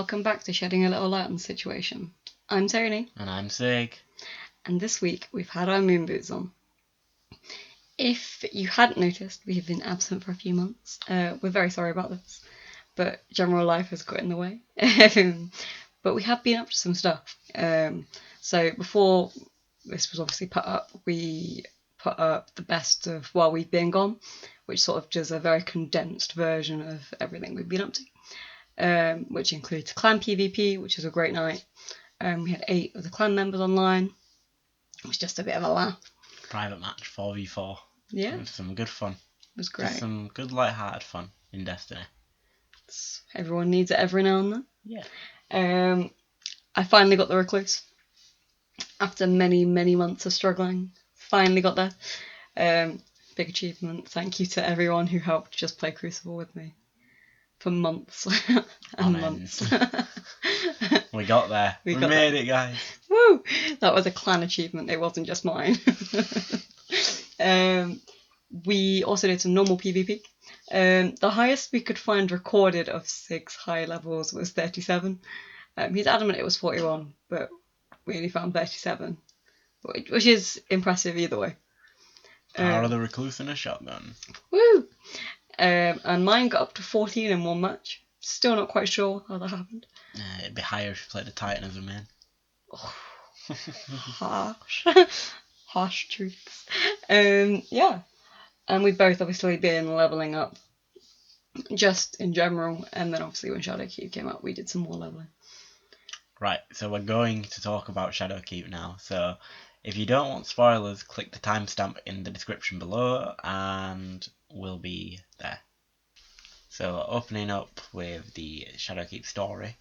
welcome back to Shedding a Little Light on the Situation. I'm Toni. And I'm Sig. And this week we've had our moon boots on. If you hadn't noticed, we have been absent for a few months. We're very sorry about this, but general life has got in the way. But we have been up to some stuff. So before this was obviously put up, we put up the best of while we've been gone, which sort of does a very condensed version of everything we've been up to, which includes clan PvP, which was a great night. We had 8 of the clan members online. It was just a bit of a laugh. Private match 4v4. Yeah. It was some good fun. It was great. Just some good light-hearted fun in Destiny. Everyone needs it every now and then. Yeah. I finally got the Recluse. After many, many months of struggling. Finally got there. Big achievement. Thank you to everyone who helped just play Crucible with me. For months. and months. We got there. We made it, guys. Woo! That was a clan achievement. It wasn't just mine. We also did some normal PvP. The highest we could find recorded of 6 high levels was 37. He's adamant it was 41, but we only found 37, which is impressive either way. Power of the Recluse in a shotgun. Woo! And mine got up to 14 in one match. Still not quite sure how that happened. It'd be higher if you played a Titan as a main. Harsh. Harsh truths. Yeah. And we've both obviously been levelling up just in general, and then obviously when Shadowkeep came out we did some more levelling. Right, so we're going to talk about Shadowkeep now. So if you don't want spoilers, click the timestamp in the description below and we'll be there. So opening up with the Shadowkeep story,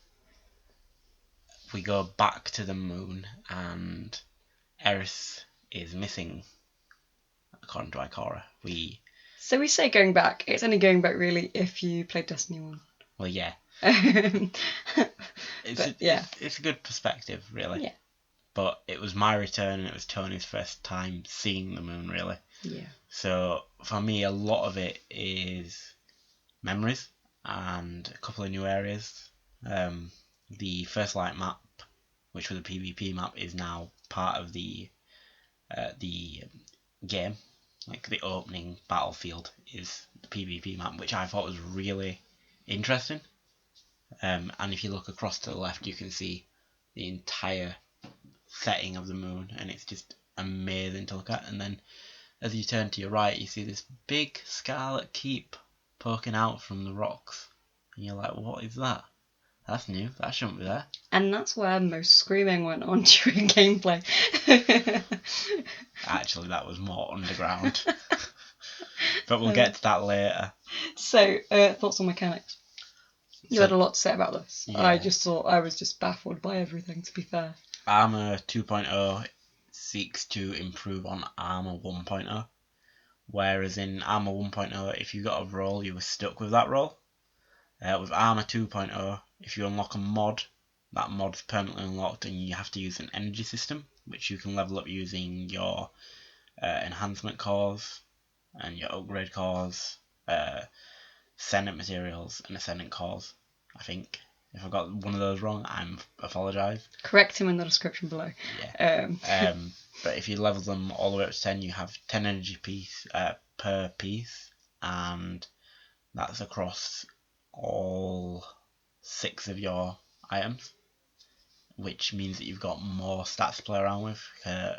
we go back to the moon and Eris is missing, according to Ikora. So we say going back, it's only going back really if you played Destiny 1. Well, yeah. It's a good perspective, really. Yeah. But it was my return and it was Toni's first time seeing the moon, really. Yeah. So for me, a lot of it is memories and a couple of new areas. The First Light map, which was a PvP map, is now part of the game. Like the opening battlefield is the PvP map, which I thought was really interesting. And if you look across to the left, you can see the entire setting of the moon, and it's just amazing to look at. And then as you turn to your right, you see this big scarlet keep poking out from the rocks, and you're like, what is that? That's new, that shouldn't be there. And that's where most screaming went on during gameplay. Actually, that was more underground. But we'll get to that later. So, thoughts on mechanics? You had a lot to say about this. Yeah. I just thought I was just baffled by everything, to be fair. Armour 2.0 seeks to improve on Armour 1.0. Whereas in Armour 1.0, if you got a role, you were stuck with that role. With Armour 2.0, if you unlock a mod, that mod's permanently unlocked and you have to use an energy system, which you can level up using your enhancement cores and your upgrade cores, ascendant materials and ascendant cores, I think. If I got one of those wrong, I apologise. Correct him in the description below. Yeah. But if you level them all the way up to 10, you have 10 energy per piece, and that's across all 6 of your items, which means that you've got more stats to play around with.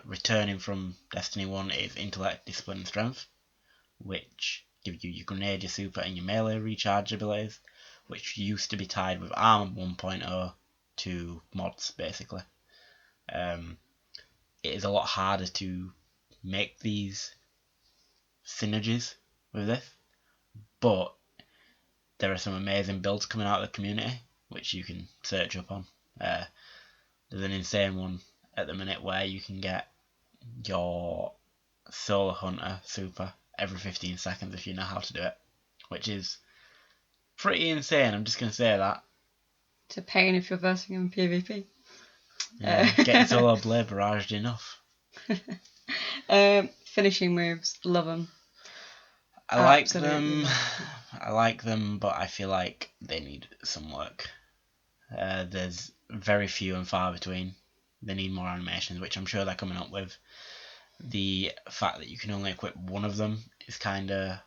Returning from Destiny 1 is Intellect, Discipline and Strength, which give you your grenade, your super and your melee recharge abilities, which used to be tied with Armour 1.0 to mods, basically. It is a lot harder to make these synergies with this, but there are some amazing builds coming out of the community, which you can search up on. There's an insane one at the minute where you can get your Solar Hunter super every 15 seconds if you know how to do it, which is pretty insane. I'm just going to say that. It's a pain if you're versing in PvP. Yeah, getting Solar Blade barraged enough. Finishing moves, love them. I like them, but I feel like they need some work. There's very few and far between. They need more animations, which I'm sure they're coming up with. The fact that you can only equip one of them is kind of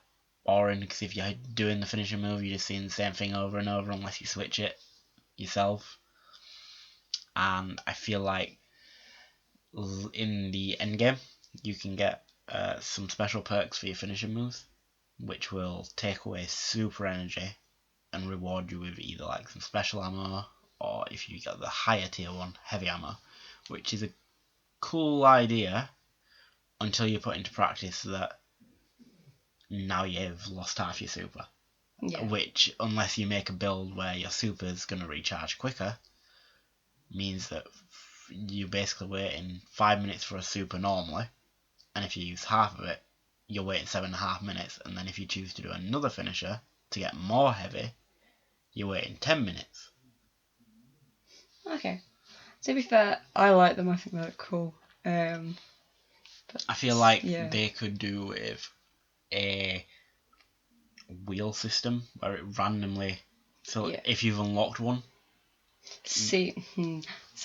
boring, because if you're doing the finishing move, you're just seeing the same thing over and over unless you switch it yourself. And I feel like in the endgame, you can get some special perks for your finishing moves, which will take away super energy and reward you with either like some special ammo, or if you get the higher tier one, heavy ammo, which is a cool idea until you put into practice that now you've lost half your super. Yeah. Which, unless you make a build where your super's going to recharge quicker, means that you're basically waiting 5 minutes for a super normally, and if you use half of it, you're waiting 7.5 minutes, and then if you choose to do another finisher to get more heavy, you're waiting 10 minutes. Okay. To be fair, I like them. I think they look cool. I feel like they could do with a wheel system where it randomly. So if you've unlocked one. So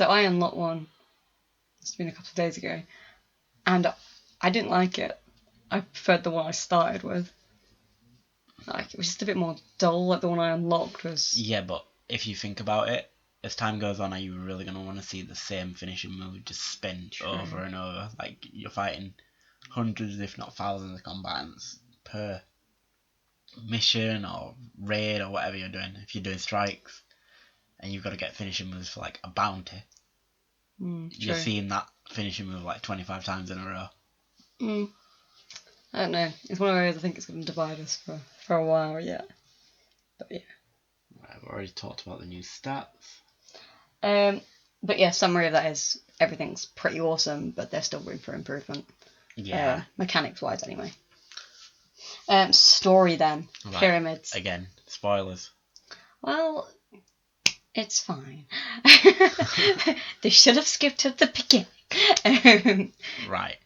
I unlocked one. It's been a couple of days ago, and I didn't like it. I preferred the one I started with. Like, it was just a bit more dull. Like the one I unlocked was. Yeah, but if you think about it, as time goes on, are you really going to want to see the same finishing move just spin over and over? Like, you're fighting hundreds, if not thousands, of combatants per mission or raid or whatever you're doing. If you're doing strikes and you've got to get finishing moves for like a bounty, you're seeing that finishing move like 25 times in a row. I don't know. It's one of those I think it's going to divide us for a while yet. But yeah. Right, I've already talked about the new stats. But yeah, summary of that is everything's pretty awesome, but there's still room for improvement. Yeah. Mechanics wise, anyway. Story then. Right. Pyramids. Again, spoilers. Well, it's fine. They should have skipped to the beginning. Right.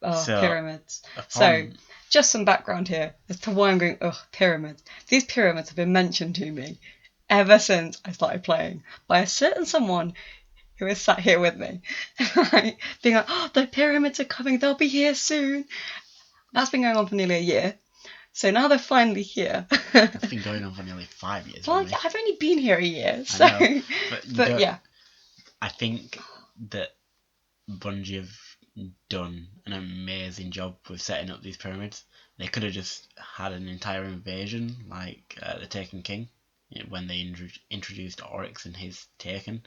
Pyramids. So, just some background here as to why I'm going, pyramids. These pyramids have been mentioned to me ever since I started playing by a certain someone who is sat here with me. Right? Being like, the pyramids are coming, they'll be here soon. That's been going on for nearly a year. So now they're finally here. It's been going on for nearly 5 years. Well, really. I've only been here a year, so. I know, but yeah. I think that Bungie have done an amazing job with setting up these pyramids. They could have just had an entire invasion like the Taken King when they introduced Oryx and his Taken.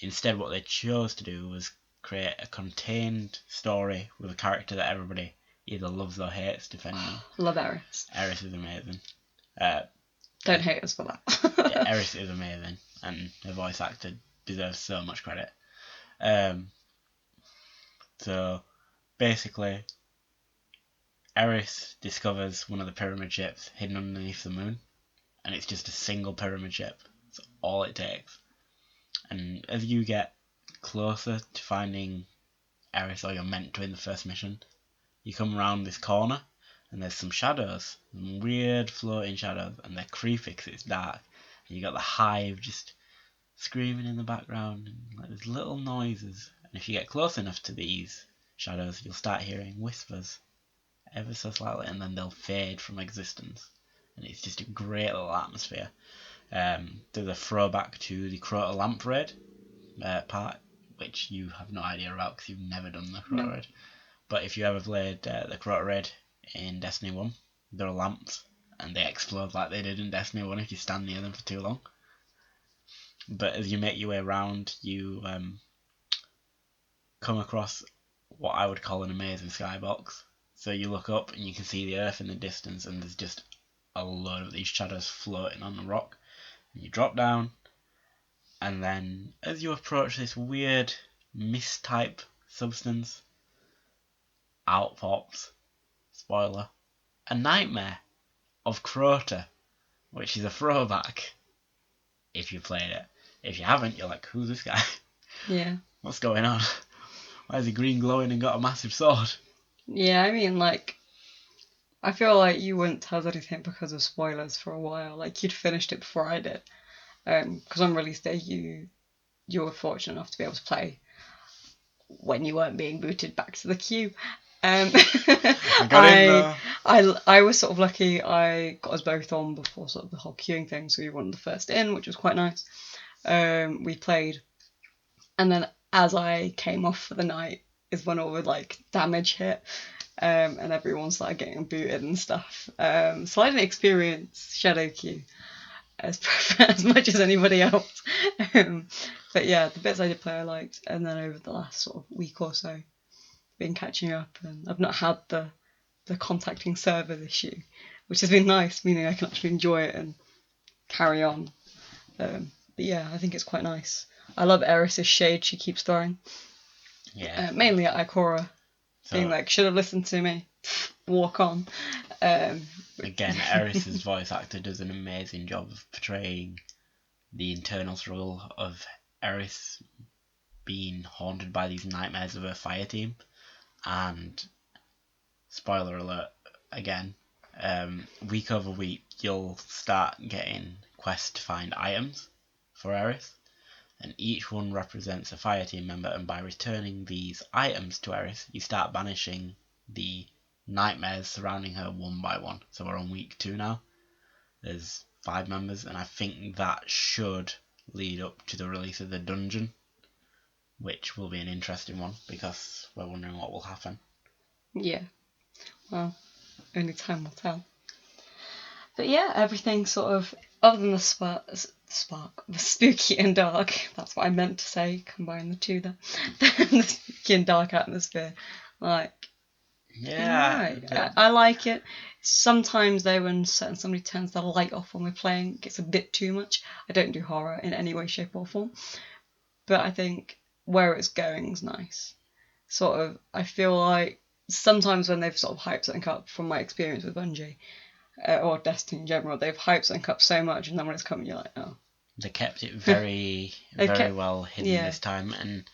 Instead, what they chose to do was create a contained story with a character that everybody either loves or hates, depending on. Love Eris. Eris is amazing. Don't hate us for that. Yeah, Eris is amazing, and her voice actor deserves so much credit. So basically, Eris discovers one of the pyramid shapes hidden underneath the moon, and it's just a single pyramid shape. That's all it takes. And as you get closer to finding Eris, or you're meant to in the first mission, you come around this corner, and there's some shadows, some weird floating shadows, and they're creepy because it's dark. And you got the hive just screaming in the background, and like there's little noises. And if you get close enough to these shadows, you'll start hearing whispers, ever so slightly, and then they'll fade from existence. And it's just a great little atmosphere. There's a throwback to the Crota Lamp Raid part, which you have no idea about because you've never done the Crota Raid. But if you ever played the Crota Raid in Destiny 1, there are lamps, and they explode like they did in Destiny 1 if you stand near them for too long. But as you make your way around, you come across what I would call an amazing skybox. So you look up and you can see the earth in the distance, and there's just a load of these shadows floating on the rock. And you drop down, and then as you approach this weird mist-type substance, out pops, spoiler, a nightmare of Crota, which is a throwback if you played it. If you haven't, you're like, who's this guy? Yeah. What's going on? Why is he green glowing and got a massive sword? Yeah, I mean, like, I feel like you wouldn't tell us anything because of spoilers for a while. Like, you'd finished it before I did. Because on release day you were fortunate enough to be able to play when you weren't being booted back to the queue. I got in though. I was sort of lucky. I got us both on before sort of the whole queuing thing, so we were one of the first in, which was quite nice. We played, and then as I came off for the night is when all the like damage hit, and everyone started getting booted and stuff. So I didn't experience Shadow Queue as much as anybody else. But yeah, the bits I did play I liked, and then over the last sort of week or so, been catching up, and I've not had the contacting server issue, which has been nice, meaning I can actually enjoy it and carry on. But yeah, I think it's quite nice. I love Eris's shade she keeps throwing. Yeah. Mainly at Ikora, being like, should have listened to me. Walk on. Again, Eris's voice actor does an amazing job of portraying the internal struggle of Eris being haunted by these nightmares of her fire team. And spoiler alert again, week over week you'll start getting quests to find items for Eris, and each one represents a fire team member, and by returning these items to Eris you start banishing the nightmares surrounding her one by one. So we're on week 2 now. There's 5 members, and I think that should lead up to the release of the dungeon, which will be an interesting one because we're wondering what will happen. Yeah, well, only time will tell. But yeah, everything sort of, other than the spark, the spooky and dark, that's what I meant to say, combine the two there, the spooky and dark atmosphere, like, Yeah, right. I like it. Sometimes though, when somebody turns the light off when we're playing, it gets a bit too much. I don't do horror in any way, shape or form, but I think where it's going is nice. Sort of, I feel like sometimes when they've sort of hyped something up, from my experience with Bungie, or Destiny in general, they've hyped something up so much, and then when it's coming, you're like, oh. They kept it very, well hidden this time, and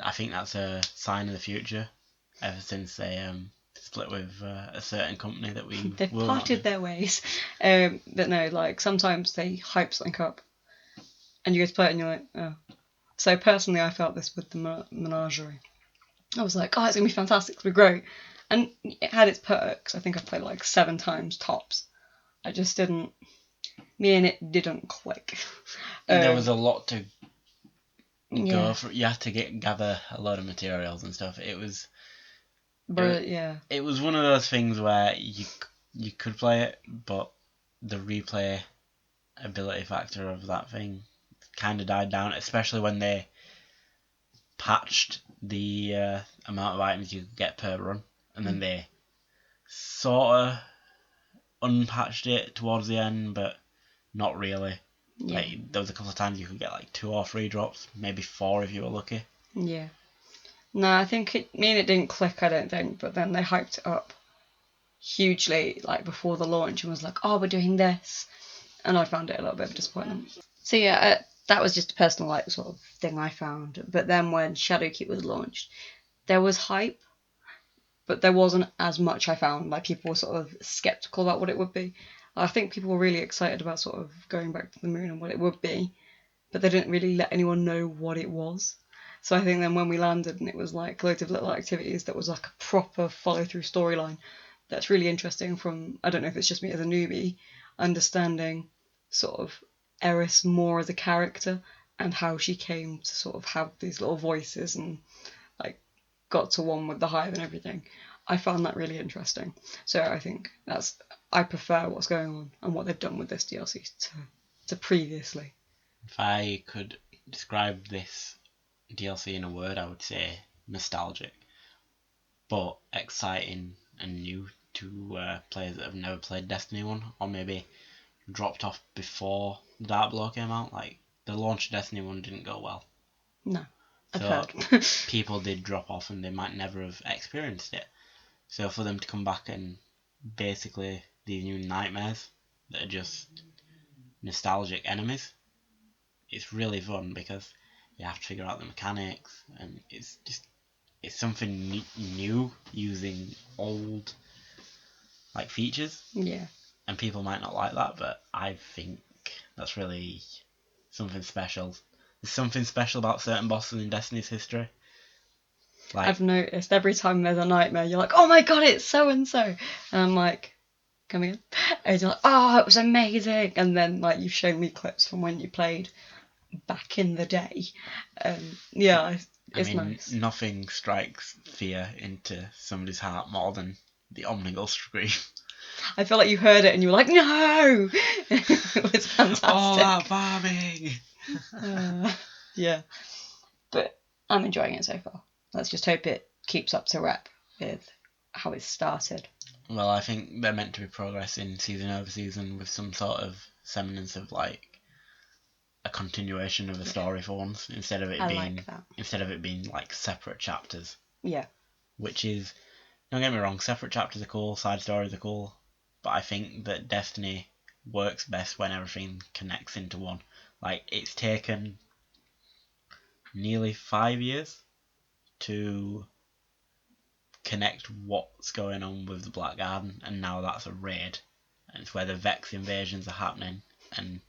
I think that's a sign of the future. Ever since they split with a certain company that they've parted their ways. But no, like sometimes they hype something up, and you go to play it, and you're like, oh. So personally, I felt this with the Menagerie. I was like, oh, it's gonna be fantastic, it's gonna be great, and it had its perks. I think I played it like 7 times tops. I just didn't. Me and it didn't click. There was a lot to go for. You had to gather a lot of materials and stuff. It was one of those things where you could play it, but the replay ability factor of that thing kind of died down, especially when they patched the amount of items you could get per run, and then they sort of unpatched it towards the end, but not really. Yeah. Like, there was a couple of times you could get like 2 or 3 drops, maybe 4 if you were lucky. Yeah. No, I think it didn't click, I don't think, but then they hyped it up hugely, like before the launch, and was like, oh, we're doing this, and I found it a little bit of a disappointment. So yeah, that was just a personal like sort of thing I found. But then when Shadowkeep was launched, there was hype, but there wasn't as much, I found. Like, people were sort of skeptical about what it would be. I think people were really excited about sort of going back to the moon and what it would be, but they didn't really let anyone know what it was. So I think then when we landed and it was like loads of little activities that was like a proper follow-through storyline, that's really interesting from, I don't know if it's just me as a newbie, understanding sort of Eris more as a character and how she came to sort of have these little voices and like got to one with the hive and everything. I found that really interesting. So I think I prefer what's going on and what they've done with this DLC to previously. If I could describe this DLC in a word, I would say nostalgic, but exciting and new to players that have never played Destiny 1, or maybe dropped off before Dark Blow came out. Like, the launch of Destiny 1 didn't go well. No, I've heard. People did drop off and they might never have experienced it. So for them to come back and basically these new nightmares that are just nostalgic enemies, it's really fun because you have to figure out the mechanics, and it's something new using old like features. Yeah. And people might not like that, but I think that's really something special. There's something special about certain bosses in Destiny's history. Like, I've noticed every time there's a nightmare, you're like, oh my god, it's so and so, and I'm like, come again, and you're like, oh, it was amazing, and then like you've shown me clips from when you played back in the day, yeah, it's nice. Nothing strikes fear into somebody's heart more than the Omnigul scream. I feel like you heard it and you were like, no! It was fantastic. All that farming! Yeah. But I'm enjoying it so far. Let's just hope it keeps up to rep with how it started. Well, I think they're meant to be progressing season over season with some sort of semblance of like a continuation of a story for once, instead of it being like separate chapters. Yeah. Which is, don't get me wrong, separate chapters are cool, side stories are cool, but I think that Destiny works best when everything connects into one. Like, it's taken nearly 5 years to connect what's going on with the Black Garden, and now that's a raid, and it's where the Vex invasions are happening, and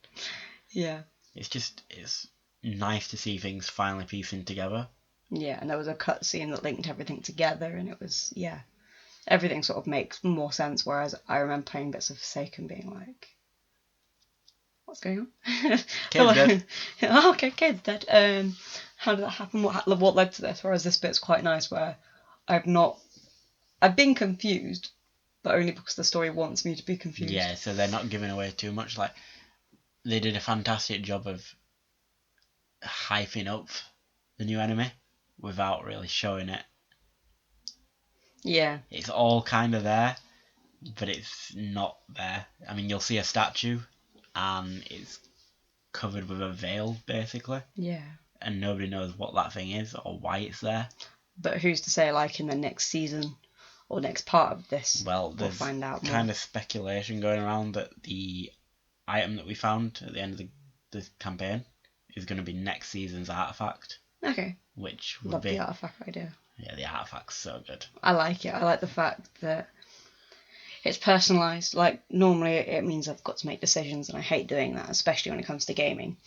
yeah, it's nice to see things finally piecing together. Yeah, and there was a cutscene that linked everything together, and it was, everything sort of makes more sense, whereas I remember playing bits of Forsaken being like, what's going on? Kate's dead. Oh, okay, Kate's dead. How did that happen? What led to this? Whereas this bit's quite nice, where I've been confused, but only because the story wants me to be confused. Yeah, so they're not giving away too much. Like, they did a fantastic job of hyping up the new enemy without really showing it. Yeah. It's all kind of there, but it's not there. I mean, you'll see a statue, and it's covered with a veil, basically. Yeah. And nobody knows what that thing is or why it's there. But who's to say, like, in the next season or next part of this, well, there's we'll find out more. Kind of speculation going around that the item that we found at the end of the campaign is going to be next season's artifact. Okay. Which would Love be... the artifact idea. Yeah, the artifact's so good. I like it. I like the fact that it's personalised. Like, normally it means I've got to make decisions, and I hate doing that, especially when it comes to gaming.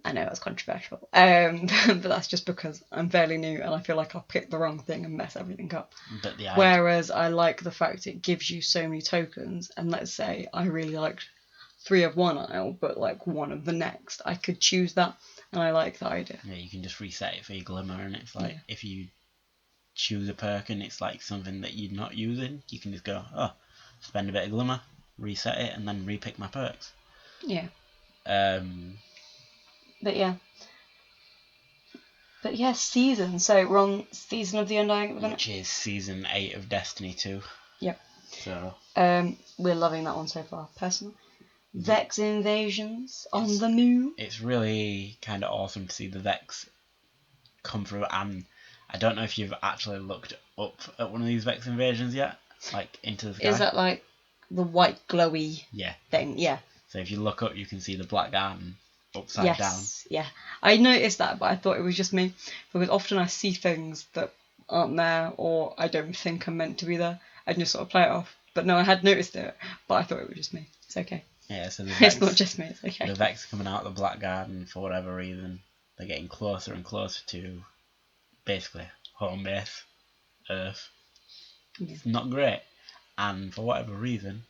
I know that's controversial, but that's just because I'm fairly new and I feel like I'll pick the wrong thing and mess everything up. But Whereas I like the fact it gives you so many tokens, and let's say I really liked 3 of one aisle, but like 1 of the next, I could choose that, and I like that idea. Yeah, you can just reset it for your glimmer, and it's like, if you choose a perk and it's like something that you're not using, you can just go, spend a bit of glimmer, reset it, and then repick my perks. Yeah. But yeah, season. So we're on season of the Undying, which is season 8 of Destiny 2. Yep. So we're loving that one so far, personally. Vex invasions on the moon. It's really kind of awesome to see the Vex come through, and I don't know if you've actually looked up at one of these Vex invasions yet, like into the sky. Is that like the white glowy thing? Yeah. So if you look up, you can see the Black Garden upside down. Yeah. I noticed that, but I thought it was just me, because often I see things that aren't there, or I don't think are meant to be there. I just sort of play it off. But no, I had noticed it, but I thought it was just me. It's okay. Yeah, so it's not just me, it's okay. The Vex coming out of the Black Garden, for whatever reason, they're getting closer and closer to basically home base, Earth. Yeah. It's not great. And for whatever reason,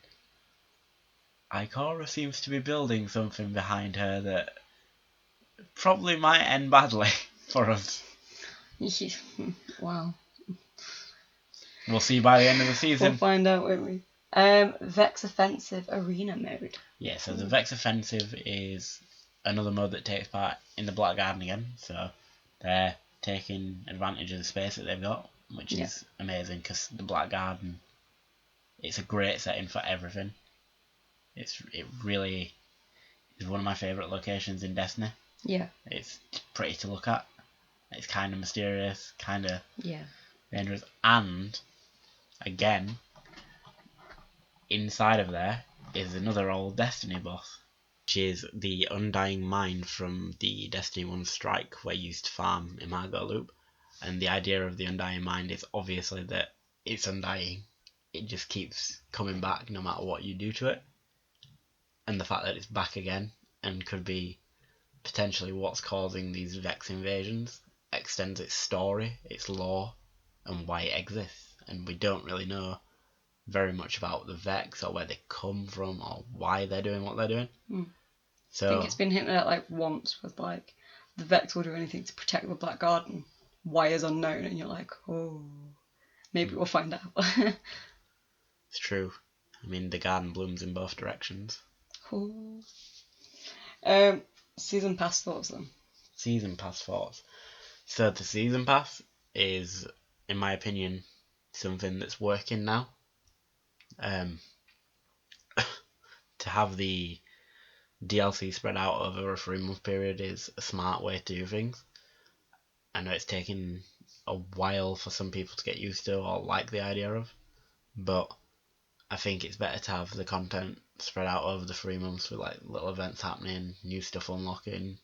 Ikora seems to be building something behind her that probably might end badly for us. Wow. We'll see by the end of the season. We'll find out, won't we? Vex Offensive Arena mode. Yeah, so the Vex Offensive is another mode that takes part in the Black Garden again. So they're taking advantage of the space that they've got, which is amazing, because the Black Garden, it's a great setting for everything. It really is one of my favourite locations in Destiny. Yeah. It's pretty to look at. It's kind of mysterious, kind of Yeah. dangerous. And, again, inside of there is another old Destiny boss, which is the Undying Mind from the Destiny 1 Strike, where you used to farm Imago Loop. And the idea of the Undying Mind is obviously that it's undying. It just keeps coming back no matter what you do to it. And the fact that it's back again and could be potentially what's causing these Vex invasions, extends its story, its lore, and why it exists. And we don't really know very much about the Vex or where they come from or why they're doing what they're doing. So I think it's been hinted at like once with like the Vex will do anything to protect the Black Garden. Why is unknown, and you're like, oh, maybe we'll find out. It's true. I mean, the garden blooms in both directions. Cool. Season pass thoughts then. Season pass thoughts. So the season pass is, in my opinion, something that's working now. To have the DLC spread out over a 3-month period is a smart way to do things. I know it's taken a while for some people to get used to or like the idea of, but I think it's better to have the content spread out over the 3 months with like little events happening, new stuff unlocking,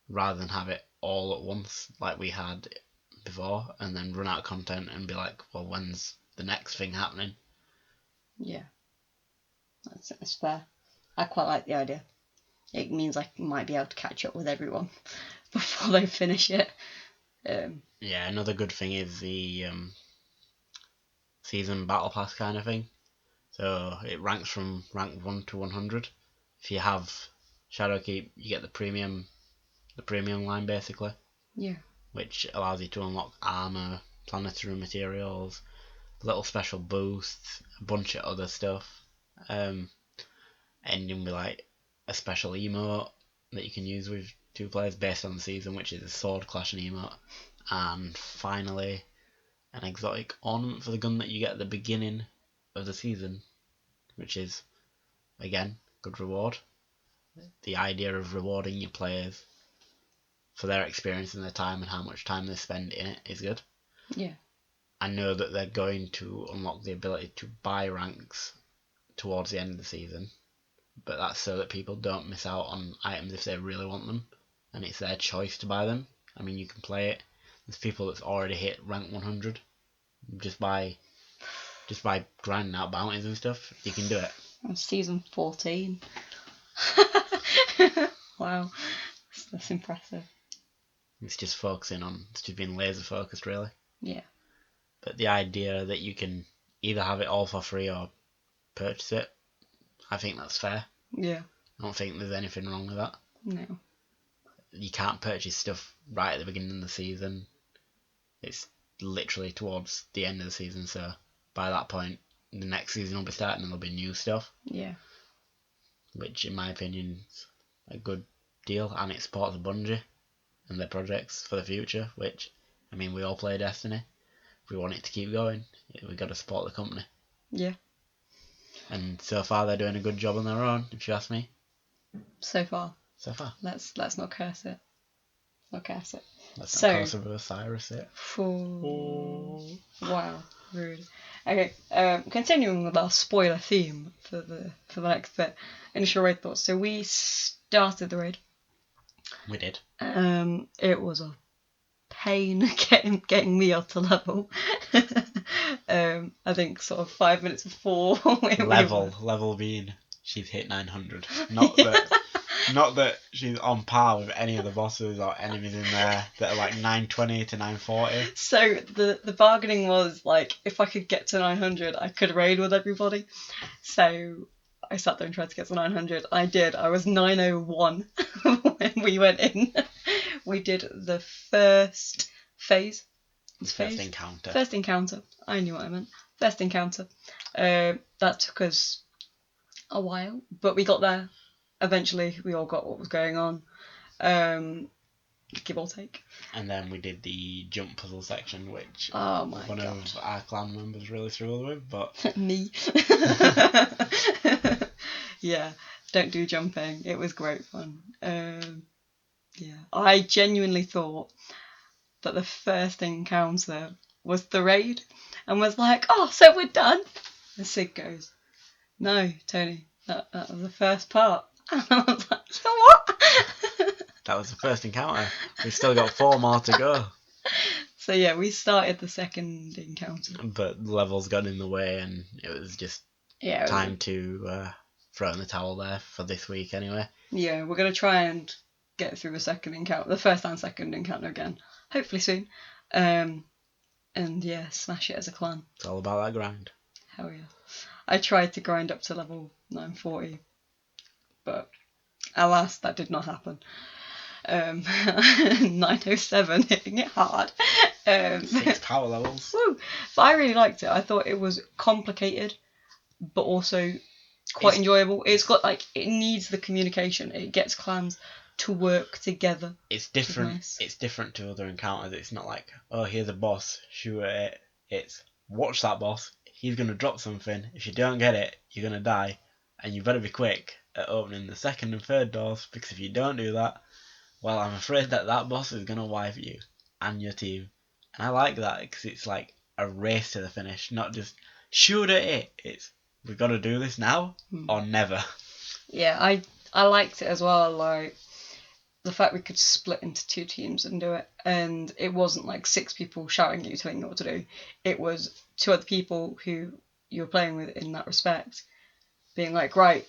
rather than have it all at once like we had before and then run out of content and be like, well, when's the next thing happening? Yeah, that's fair. I quite like the idea. It means I might be able to catch up with everyone before they finish it. Yeah, another good thing is the season battle pass kind of thing. So it ranks from rank 1 to 100. If you have Shadowkeep, you get the premium line basically. Yeah. Which allows you to unlock armor, planetary materials, little special boosts, a bunch of other stuff. Ending with like a special emote that you can use with 2 players based on the season, which is a sword clashing emote. And finally, an exotic ornament for the gun that you get at the beginning of the season, which is, again, good reward. The idea of rewarding your players for their experience and their time and how much time they spend in it is good. Yeah. I know that they're going to unlock the ability to buy ranks towards the end of the season, but that's so that people don't miss out on items if they really want them, and it's their choice to buy them. I mean, you can play it. There's people that's already hit rank 100 just by grinding out bounties and stuff. You can do it. I'm season 14. Wow, that's impressive. It's just being laser focused, really. Yeah. But the idea that you can either have it all for free or purchase it, I think that's fair. Yeah. I don't think there's anything wrong with that. No. You can't purchase stuff right at the beginning of the season. It's literally towards the end of the season, so by that point, the next season will be starting and there'll be new stuff. Yeah. Which, in my opinion, is a good deal, and it supports Bungie and their projects for the future, which, I mean, we all play Destiny. If we want it to keep going, we've got to support the company. Yeah. And so far, they're doing a good job on their own, if you ask me. So far. Let's not curse it. Not curse it. not curse over Osiris it. Wow, rude. Okay, continuing with our spoiler theme for the next bit. Initial raid thoughts. So we started the raid. We did. It was a pain getting me up to level. I think sort of 5 minutes before level being she's hit 900. Not that she's on par with any of the bosses or enemies in there that are like 920 to 940. So the bargaining was like, if I could get to 900, I could raid with everybody. So I sat there and tried to get to 900. I did. I was 901 when we went in. We did the first phase. First encounter. First encounter. I knew what I meant. First encounter. That took us a while, but we got there. Eventually, we all got what was going on, give or take. And then we did the jump puzzle section, which one of our clan members really struggled with, but... Me. Yeah, don't do jumping. It was great fun. Yeah, I genuinely thought that the first encounter was the raid, and was like, oh, so we're done? And Sig goes, no, Toni, that was the first part. And I was like, you know what? That was the first encounter. We've still got 4 more to go. So yeah, we started the second encounter. But levels got in the way and it was just time to throw in the towel there for this week anyway. Yeah, we're going to try and get through the first and second encounter again, hopefully soon. And yeah, smash it as a clan. It's all about that grind. Hell yeah. I tried to grind up to level 940, but alas, that did not happen. 907, hitting it hard. 6 power levels. Woo! But I really liked it. I thought it was complicated, but also quite enjoyable. It's got it needs the communication. It gets clans to work together. It's different. Nice. It's different to other encounters. It's not like, oh, here's a boss, shoot at it. It's watch that boss. He's gonna drop something. If you don't get it, you're gonna die, and you better be quick at opening the second and third doors, because if you don't do that, well, I'm afraid that boss is gonna wipe you and your team. And I like that because it's like a race to the finish, not just shoot at it. It's we've got to do this now or never. Yeah, I liked it as well. Like the fact we could split into 2 teams and do it, and it wasn't like 6 people shouting at you telling you what to do. It was 2 other people who you were playing with in that respect, being like, right,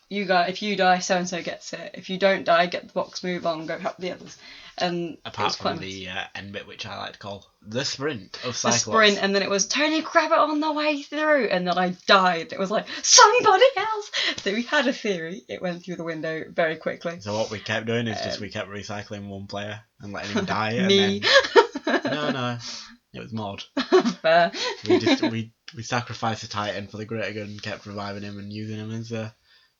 you guys, if you die, so and so gets it. If you don't die, get the box, move on, go help the others. And apart from the end bit, which I like to call the sprint of Cyclops. The sprint, and then it was Toni, grab it on the way through, and then I died. It was like somebody else. So we had a theory. It went through the window very quickly. So what we kept doing is just we kept recycling one player and letting him die. Me. And then, no, it was Mod. Fair. We sacrificed a Titan for the greater good and kept reviving him and using him as a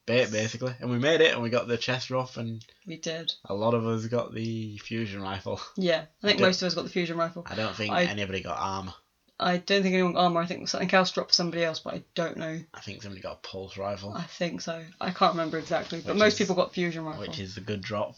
bait, basically. And we made it, and we got the chest ruff, and we did. A lot of us got the fusion rifle. Yeah, I think most of us got the fusion rifle. I don't think anybody got armor. I don't think anyone got armor. I think something else dropped for somebody else, but I don't know. I think somebody got a pulse rifle. I think so. I can't remember exactly, but most people got fusion rifle. Which is a good drop.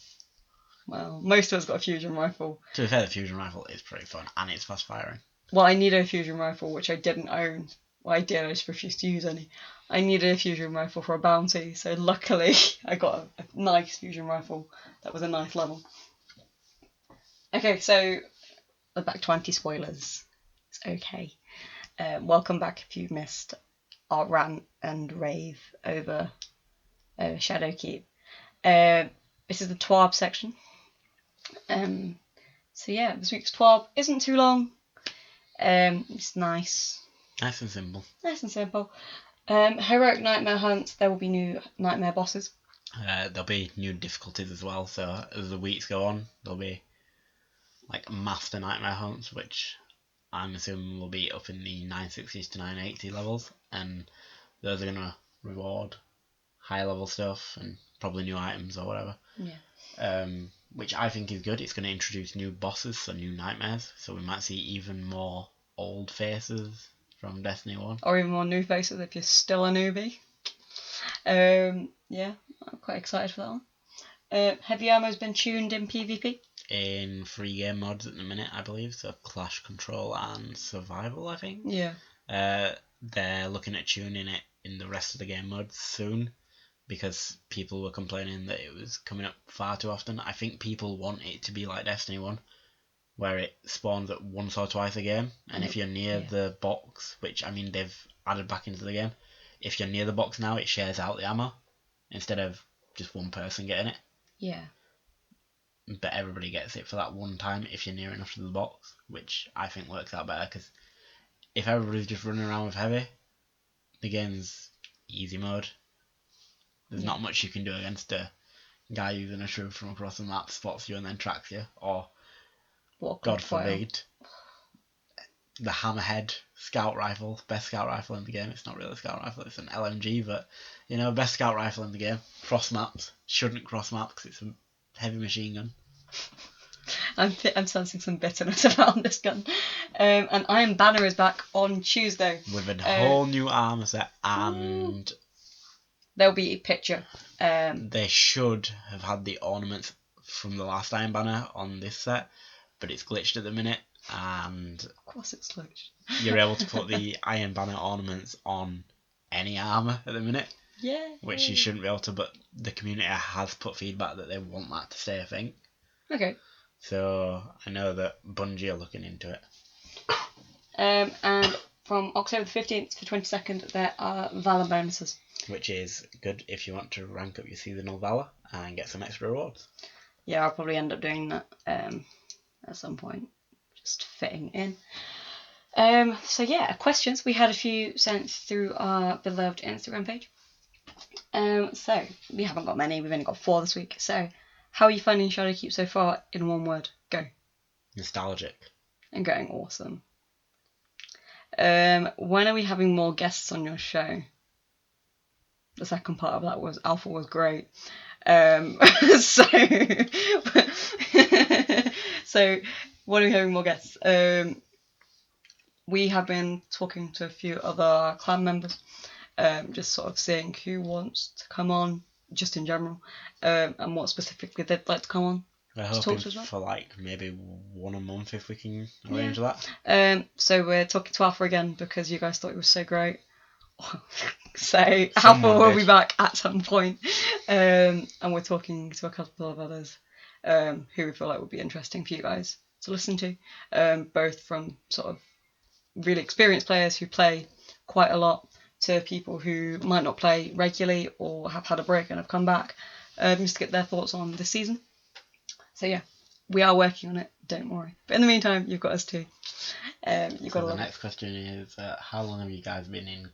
Well, most of us got a fusion rifle. To be fair, the fusion rifle is pretty fun, and it's fast firing. Well, I needed a fusion rifle, which I didn't own. Well, I did, I just refused to use any. I needed a fusion rifle for a bounty, so luckily I got a nice fusion rifle that was a nice level. Okay, so we're back to anti-spoilers. It's okay. Welcome back if you missed our rant and rave over Shadowkeep. This is the TWAB section. So yeah, this week's TWAB isn't too long. It's nice. Nice and simple. Nice and simple. Heroic Nightmare Hunts, there will be new Nightmare bosses. There'll be new difficulties as well, so as the weeks go on, there'll be like Master Nightmare Hunts, which I'm assuming will be up in the 960s to 980 levels, and those are going to reward high level stuff and probably new items or whatever. Yeah. Which I think is good. It's going to introduce new bosses, so new nightmares, so we might see even more old faces from Destiny 1. Or even more new faces if you're still a newbie. Yeah, I'm quite excited for that one. Heavy ammo's been tuned in PvP. In free game mods at the minute, I believe, so Clash Control and Survival, I think. Yeah. They're looking at tuning it in the rest of the game mods soon, because people were complaining that it was coming up far too often. I think people want it to be like Destiny 1, where it spawns at once or twice a game, and if you're near the box, which I mean they've added back into the game, if you're near the box now, it shares out the ammo instead of just one person getting it. Yeah. But everybody gets it for that one time if you're near enough to the box, which I think works out better, because if everybody's just running around with heavy, the game's easy mode. There's not much you can do against a guy using a shroom from across the map, spots you and then tracks you, or God forbid, the Hammerhead scout rifle, best scout rifle in the game. It's not really a scout rifle, it's an LMG, but best scout rifle in the game. Cross maps, shouldn't cross map because it's a heavy machine gun. I'm sensing some bitterness about this gun. And Iron Banner is back on Tuesday. With a whole new armor set, and there'll be a picture. They should have had the ornaments from the last Iron Banner on this set, but it's glitched at the minute, and of course it's glitched. You're able to put the Iron Banner ornaments on any armor at the minute. Yeah. Which you shouldn't be able to, but the community has put feedback that they want that to stay a thing. Okay. So I know that Bungie are looking into it. And from October the 15th to 22nd, there are Valor bonuses. Which is good if you want to rank up your seasonal Valor and get some extra rewards. yeah, I'll probably end up doing that at some point, just fitting in. So yeah, questions. We had a few sent through our beloved Instagram page. So we haven't got many. We've only got 4 this week. So, how are you finding Shadowkeep so far? In one word, go. Nostalgic. And going awesome. When are we having more guests on your show? The second part of that was Alpha was great. So, so when are we having more guests? We have been talking to a few other clan members, just sort of seeing who wants to come on, just in general, and what specifically they'd like to come on. We're hoping for like maybe 1 a month if we can arrange that. So we're talking to Alpha again because you guys thought it was so great. So Alpha will be back at some point, and we're talking to a couple of others who we feel like would be interesting for you guys to listen to, both from sort of really experienced players who play quite a lot to people who might not play regularly or have had a break and have come back, just to get their thoughts on this season. So yeah, we are working on it, don't worry. But in the meantime, you've got us too. You've got the next question is, how long have you guys been in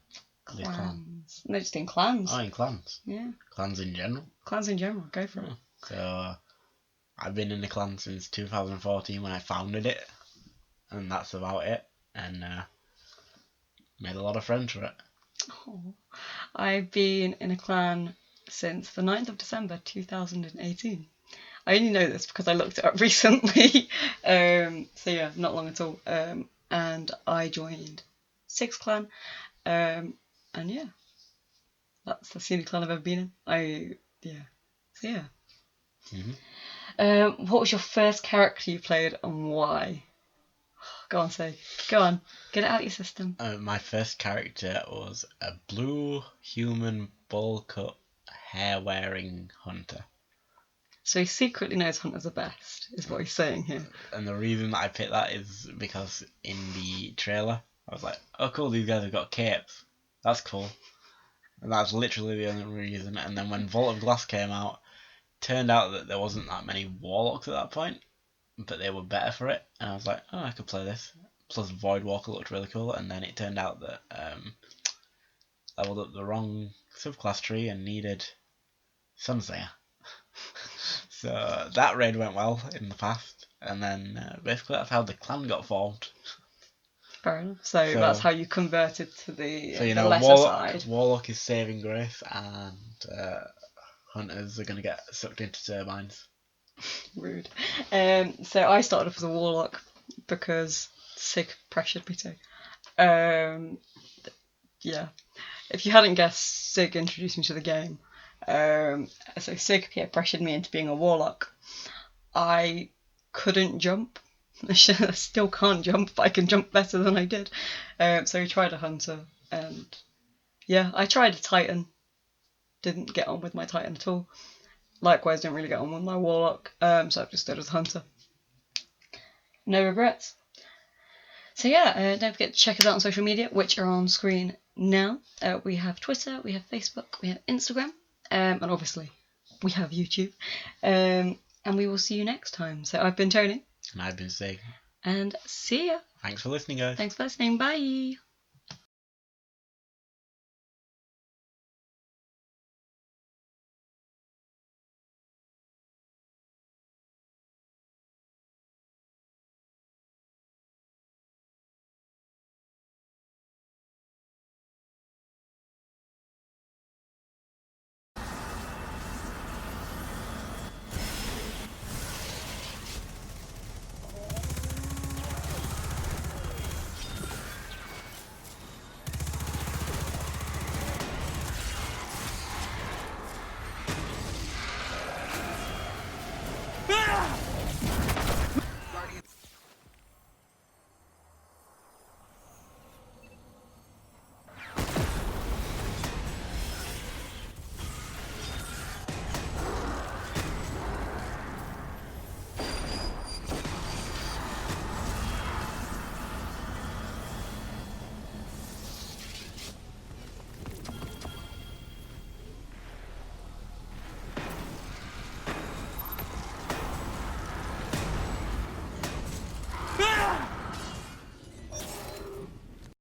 clans? No, just in clans. Oh, in clans? Yeah. Clans in general? Clans in general, go for it. So, I've been in the clan since 2014 when I founded it, and that's about it, and made a lot of friends for it. Oh, I've been in a clan since the 9th of December 2018. I only know this because I looked it up recently. So yeah, not long at all. And I joined 6th clan. And yeah, that's the only clan I've ever been in. So yeah. Mm-hmm. What was your first character you played and why? Go on, say. Go on. Get it out of your system. My first character was a blue human bowl cut hair wearing hunter. So he secretly knows hunters are best, is what he's saying here. And the reason that I picked that is because in the trailer, I was like, oh cool, these guys have got capes. That's cool. And that's literally the only reason. And then when Vault of Glass came out, turned out that there wasn't that many warlocks at that point, but they were better for it. And I was like, oh, I could play this. Plus Voidwalker looked really cool. And then it turned out that leveled up the wrong subclass tree and needed Sunsayer. So that raid went well in the past, and then basically that's how the clan got formed. Fair enough. So that's how you converted to the lesser side. Warlock is saving grace, and hunters are going to get sucked into turbines. Rude. So I started off as a warlock because Sig pressured me to. Yeah. If you hadn't guessed, Sig introduced me to the game. So Sig pressured me into being a warlock. I couldn't jump. I still can't jump, but I can jump better than I did. So we tried a hunter, and yeah, I tried a titan. Didn't get on with my titan at all. Likewise, didn't really get on with my warlock. So I've just stood as a hunter. No regrets. So yeah, don't forget to check us out on social media, which are on screen now. We have Twitter, we have Facebook, we have Instagram, and obviously we have YouTube. And we will see you next time. So I've been Toni. And I've been Sig. And see ya. Thanks for listening, guys. Thanks for listening. Bye.